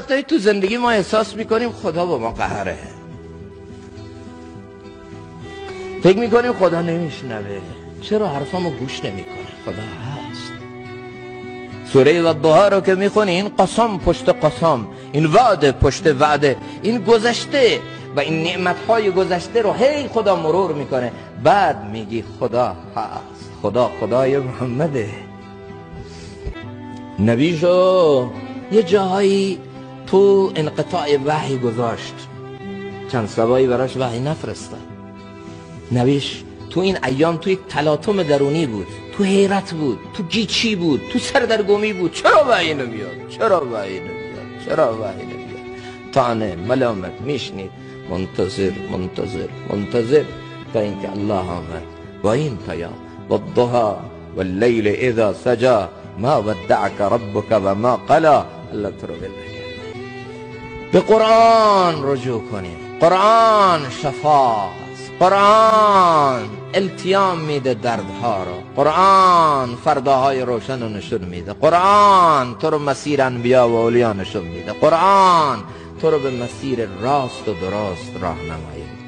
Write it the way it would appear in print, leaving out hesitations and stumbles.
وقتی تو زندگی ما احساس میکنیم خدا با ما قهره، فکر میکنیم خدا نمیشنوه، چرا حرفامو گوش نمیکنه؟ خدا هست. سوره والضحی رو که میخونی، این قسم پشت قسم، این وعده پشت وعده، این گذشته و این نعمتهای گذشته رو هی خدا مرور میکنه، بعد میگی خدا هست. خدا خدای محمده. نبیشو یه جاهایی تو انقطاع وحی گذاشت، چند سبایی براش وحی نفرستاد. نبیش تو این ایام تو یک تلاطم درونی بود، تو حیرت بود، تو گیچی بود، تو سردرگمی بود. چرا وحی نمیاد؟ چرا وحی نمیاد؟ چرا وحی نمیاد؟ طعنه ملامت میشنید، منتظر منتظر منتظر تا اینکه الله آمد با این پیام: والضحی واللیل اذا سجا ما ودعك ربك و ما قلا. الله تو رو به قرآن رجوع کنیم. قرآن شفاست، قرآن التیام میده دردها رو، قرآن فرداهای روشن رو نشون میده، قرآن تو رو مسیر انبیا و اولیا نشون میده، قرآن تو رو به مسیر راست و درست راهنمایی میده.